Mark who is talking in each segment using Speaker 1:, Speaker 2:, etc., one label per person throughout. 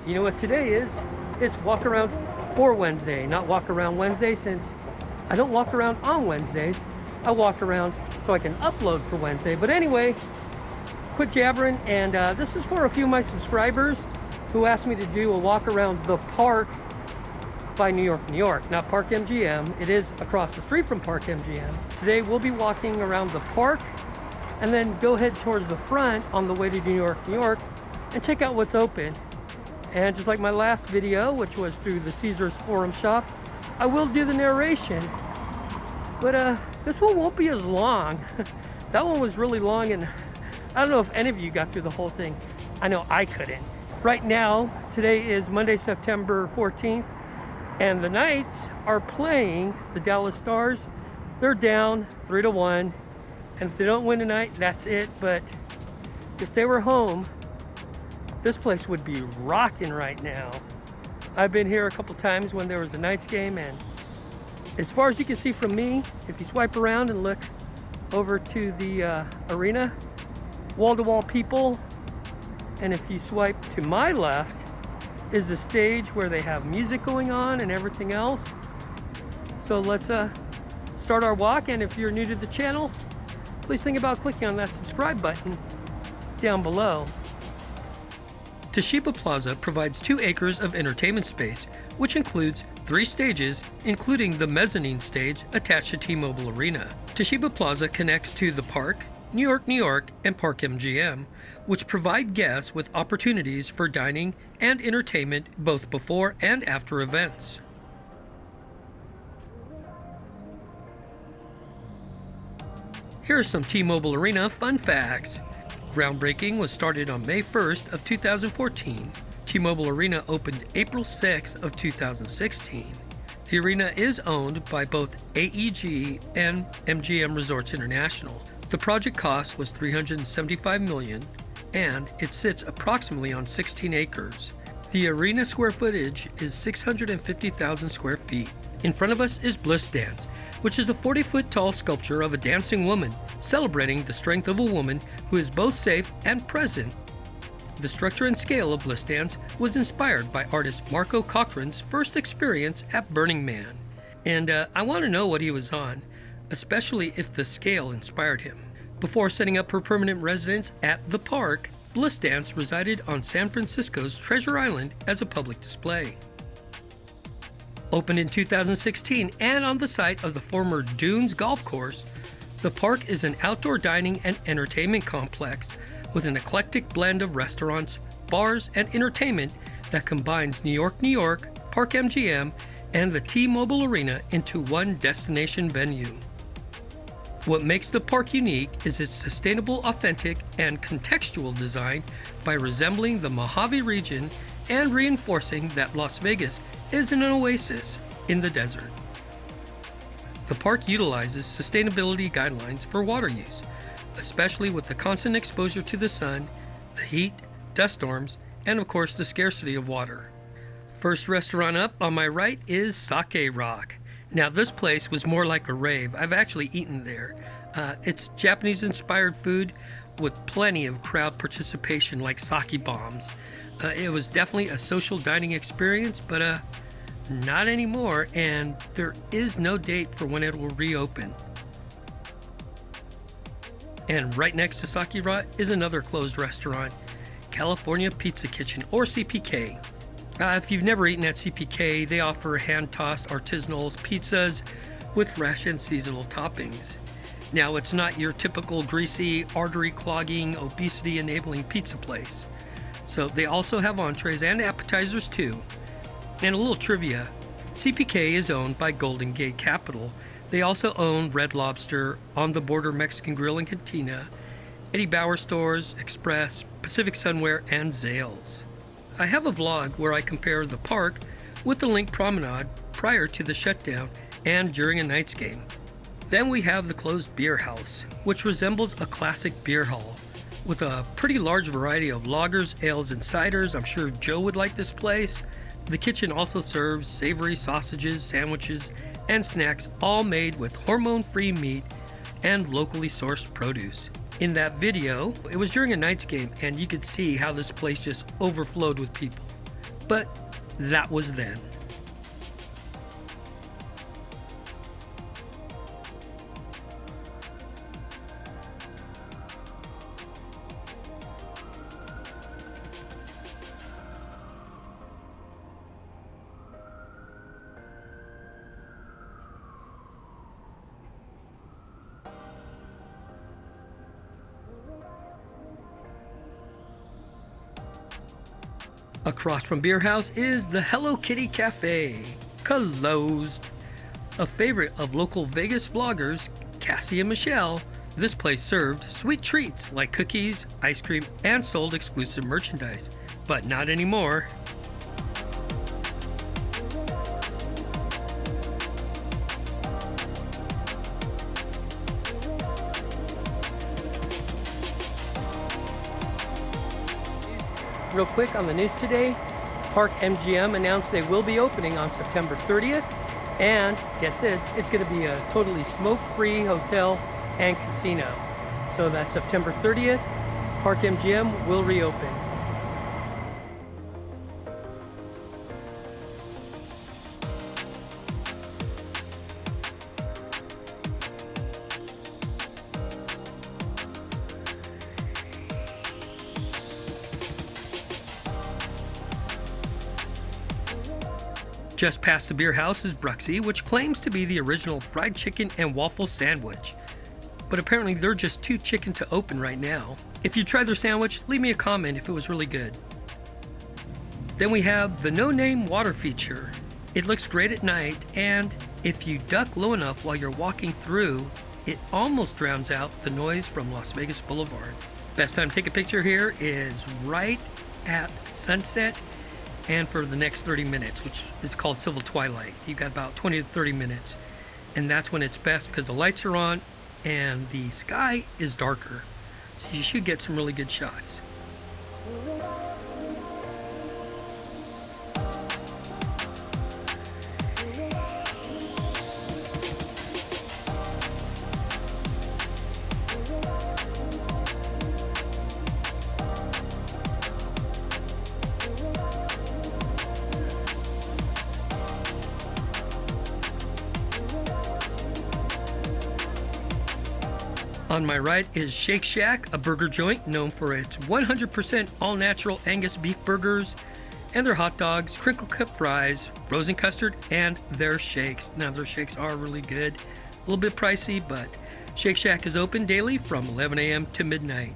Speaker 1: You know what today is? It's walk around for Wednesday, not walk around Wednesday, since I don't walk around on Wednesdays. I walk around so I can upload for Wednesday. But anyway, quit jabbering, and this is for a few of my subscribers who asked me to do a walk around the park by New York, New York, not Park MGM. It is across the street from Park MGM. Today we'll be walking around the park and then go head towards the front on the way to New York, New York, and check out what's open. And just like my last video, which was through the Caesars Forum shop, I will do the narration, but this one won't be as long. That one was really long, and I don't know if any of you got through the whole thing. I know I couldn't. Right now, today is Monday, September 14th, and the Knights are playing the Dallas Stars. They're down 3-1, and if they don't win tonight, that's it. But if they were home, this place would be rocking right now. I've been here a couple times when there was a Knights game, and as far as you can see from me, if you swipe around and look over to the arena, wall-to-wall people, and if you swipe to my left is the stage where they have music going on and everything else. So let's start our walk, and if you're new to the channel, please think about clicking on that subscribe button down below. Toshiba Plaza provides 2 acres of entertainment space, which includes 3 stages, including the mezzanine stage attached to T-Mobile Arena. Toshiba Plaza connects to the park, New York, New York, and Park MGM, which provide guests with opportunities for dining and entertainment both before and after events. Here are some T-Mobile Arena fun facts. Groundbreaking was started on May 1st of 2014. T-Mobile Arena opened April 6th of 2016. The arena is owned by both AEG and MGM Resorts International. The project cost was $375 million, and it sits approximately on 16 acres. The arena square footage is 650,000 square feet. In front of us is Bliss Dance, which is a 40-foot tall sculpture of a dancing woman, celebrating the strength of a woman who is both safe and present. The structure and scale of Bliss Dance was inspired by artist Marco Cochran's first experience at Burning Man. And I want to know what he was on, especially if the scale inspired him. Before setting up her permanent residence at the park, Bliss Dance resided on San Francisco's Treasure Island as a public display. Opened in 2016 and on the site of the former Dunes Golf Course, the park is an outdoor dining and entertainment complex with an eclectic blend of restaurants, bars, and entertainment that combines New York, New York, Park MGM, and the T-Mobile Arena into one destination venue. What makes the park unique is its sustainable, authentic, and contextual design by resembling the Mojave region and reinforcing that Las Vegas is an oasis in the desert. The park utilizes sustainability guidelines for water use, especially with the constant exposure to the sun, the heat, dust storms, and of course the scarcity of water. First restaurant up on my right is Sake Rock. Now this place was more like a rave. I've actually eaten there. It's Japanese-inspired food with plenty of crowd participation like sake bombs. It was definitely a social dining experience, but not anymore, and there is no date for when it will reopen. And right next to Sake Rock is another closed restaurant, California Pizza Kitchen, or CPK. If you've never eaten at CPK, they offer hand-tossed artisanal pizzas with fresh and seasonal toppings. Now, it's not your typical greasy, artery-clogging, obesity-enabling pizza place. So they also have entrees and appetizers too. And a little trivia, CPK is owned by Golden Gate Capital. They also own Red Lobster, On the Border Mexican Grill and Cantina, Eddie Bauer Stores, Express, Pacific Sunwear, and Zales. I have a vlog where I compare the park with the Link Promenade prior to the shutdown and during a Knights game. Then we have the closed beer house, which resembles a classic beer hall with a pretty large variety of lagers, ales, and ciders. I'm sure Joe would like this place. The kitchen also serves savory sausages, sandwiches, and snacks, all made with hormone-free meat and locally sourced produce. In that video, it was during a Knights game, and you could see how this place just overflowed with people. but that was then. Across from Beer House is the Hello Kitty Cafe, closed. A favorite of local Vegas vloggers, Cassie and Michelle, this place served sweet treats like cookies, ice cream, and sold exclusive merchandise, but not anymore. Real quick on the news today, Park MGM announced they will be opening on September 30th. And get this, it's going to be a totally smoke-free hotel and casino. So that's September 30th, Park MGM will reopen. Just past the Beer House is Bruxy, which claims to be the original fried chicken and waffle sandwich. But apparently they're just too chicken to open right now. If you tried their sandwich, leave me a comment if it was really good. Then we have the No Name water feature. It looks great at night, and if you duck low enough while you're walking through, it almost drowns out the noise from Las Vegas Boulevard. Best time to take a picture here is right at sunset and for the next 30 minutes, which is called Civil Twilight. You've got about 20 to 30 minutes, and that's when it's best because the lights are on and the sky is darker. So you should get some really good shots. On my right is Shake Shack, a burger joint known for its 100% all-natural Angus beef burgers and their hot dogs, crinkle cut fries, frozen custard, and their shakes. Now their shakes are really good. A little bit pricey, but Shake Shack is open daily from 11 a.m. to midnight.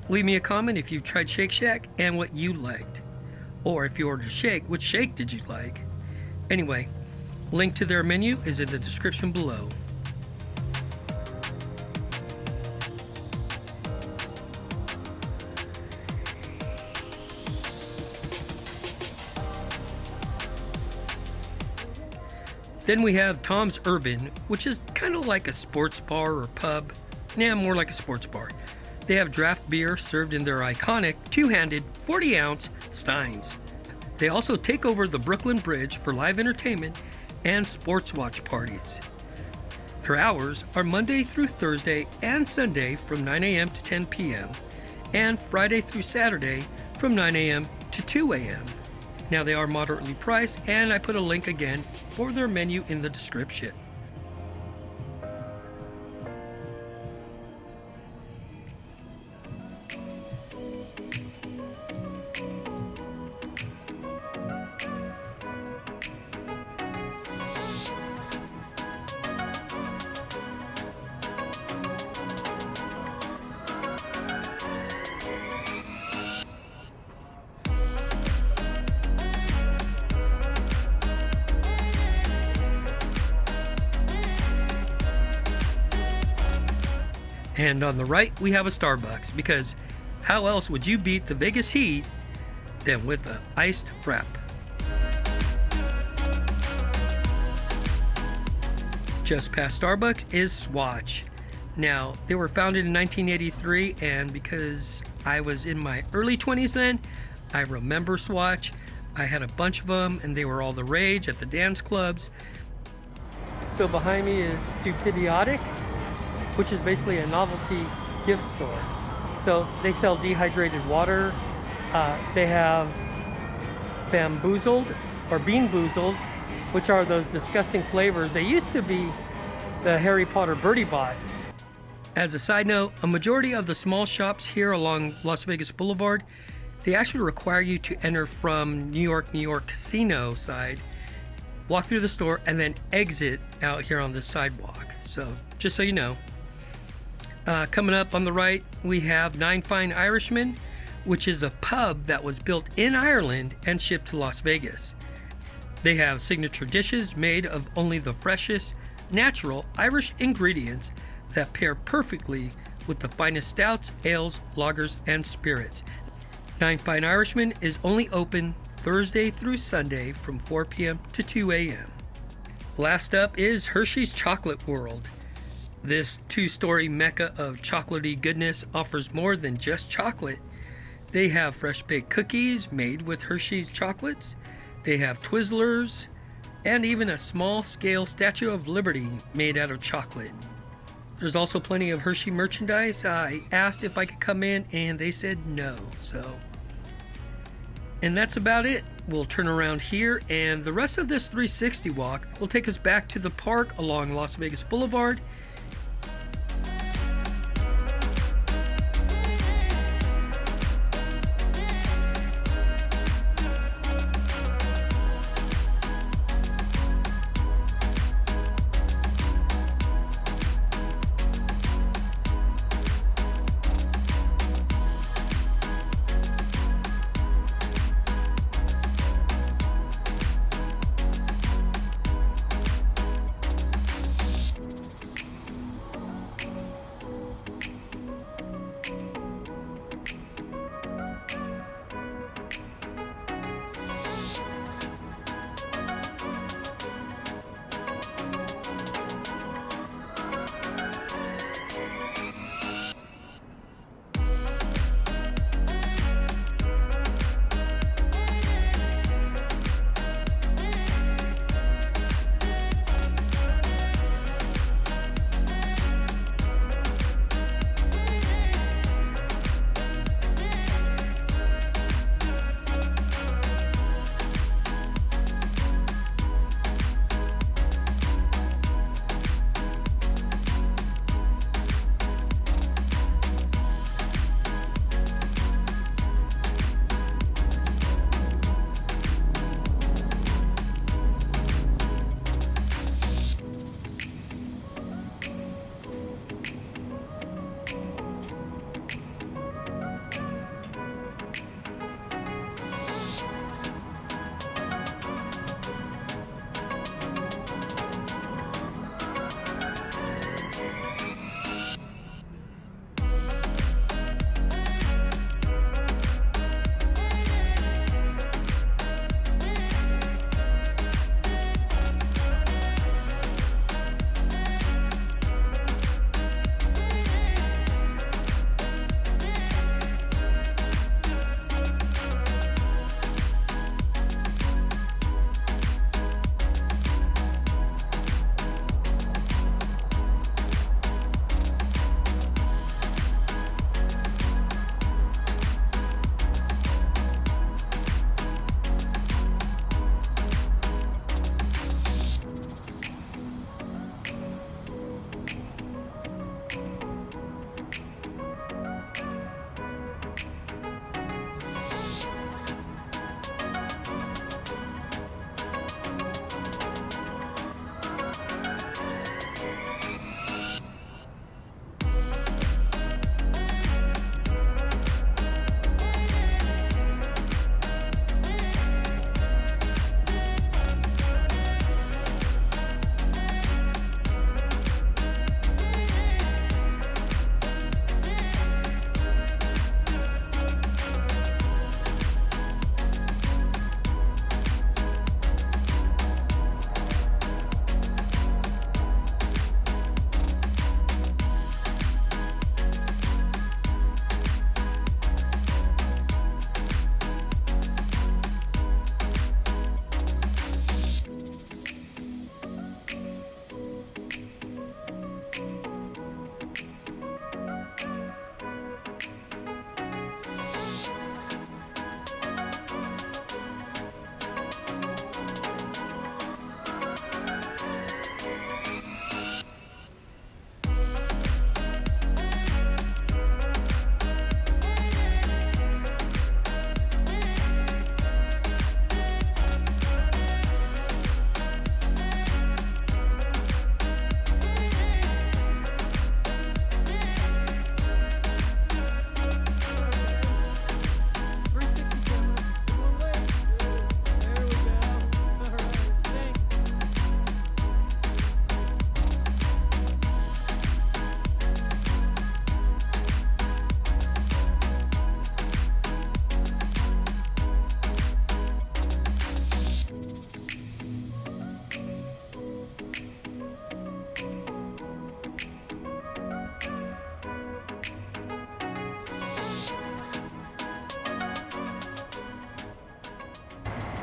Speaker 1: Leave me a comment if you've tried Shake Shack and what you liked. Or if you ordered a shake, which shake did you like? Anyway, link to their menu is in the description below. Then we have Tom's Urban, which is kind of like a sports bar or pub. Yeah, more like a sports bar. They have draft beer served in their iconic two-handed 40-ounce steins. They also take over the Brooklyn Bridge for live entertainment and sports watch parties. Their hours are Monday through Thursday and Sunday from 9 a.m. to 10 p.m. and Friday through Saturday from 9 a.m. to 2 a.m. Now they are moderately priced, and I put a link again for their menu in the description. And on the right, we have a Starbucks, because how else would you beat the Vegas heat than with an iced frap? Just past Starbucks is Swatch. Now, they were founded in 1983, and because I was in my early 20s then, I remember Swatch. I had a bunch of them, and they were all the rage at the dance clubs. So behind me is Stupidiotic, which is basically a novelty gift store. So they sell dehydrated water. They have Bamboozled or Bean Boozled, which are those disgusting flavors. They used to be the Harry Potter Birdie Bots. As a side note, a majority of the small shops here along Las Vegas Boulevard, they actually require you to enter from New York Casino side, walk through the store, and then exit out here on this sidewalk. So just so you know. Coming up on the right, we have Nine Fine Irishmen, which is a pub that was built in Ireland and shipped to Las Vegas. They have signature dishes made of only the freshest, natural Irish ingredients that pair perfectly with the finest stouts, ales, lagers, and spirits. Nine Fine Irishmen is only open Thursday through Sunday from 4 p.m. to 2 a.m. Last up is Hershey's Chocolate World. This two-story mecca of chocolatey goodness offers more than just chocolate. They have fresh-baked cookies made with Hershey's chocolates. They have Twizzlers, and even a small-scale Statue of Liberty made out of chocolate. There's also plenty of Hershey merchandise. I asked if I could come in, and they said no. And that's about it. We'll turn around here, and the rest of this 360 walk will take us back to the park along Las Vegas Boulevard.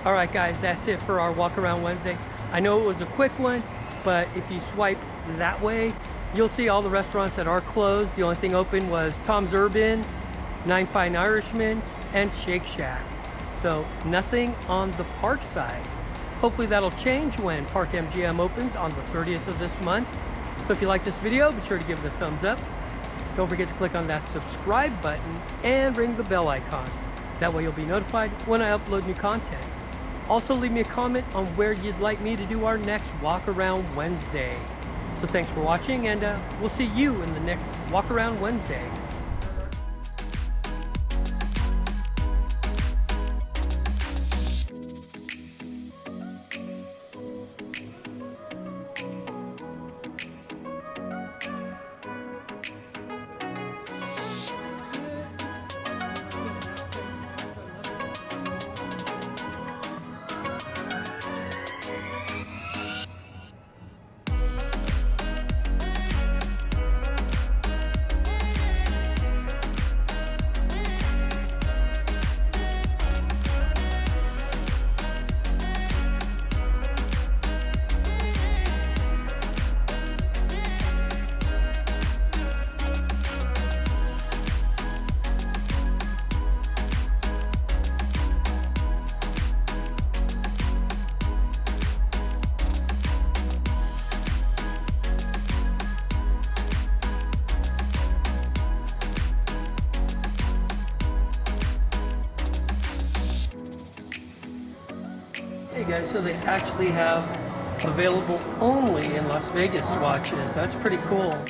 Speaker 1: All right, guys, that's it for our Walk Around Wednesday. I know it was a quick one, but if you swipe that way, you'll see all the restaurants that are closed. The only thing open was Tom's Urban, Nine Fine Irishman, and Shake Shack. So nothing on the park side. Hopefully that'll change when Park MGM opens on the 30th of this month. So if you like this video, be sure to give it a thumbs up. Don't forget to click on that subscribe button and ring the bell icon. That way you'll be notified when I upload new content. Also leave me a comment on where you'd like me to do our next Walk Around Wednesday. So thanks for watching, and we'll see you in the next Walk Around Wednesday. Hey guys, so they actually have available only in Las Vegas watches. That's pretty cool.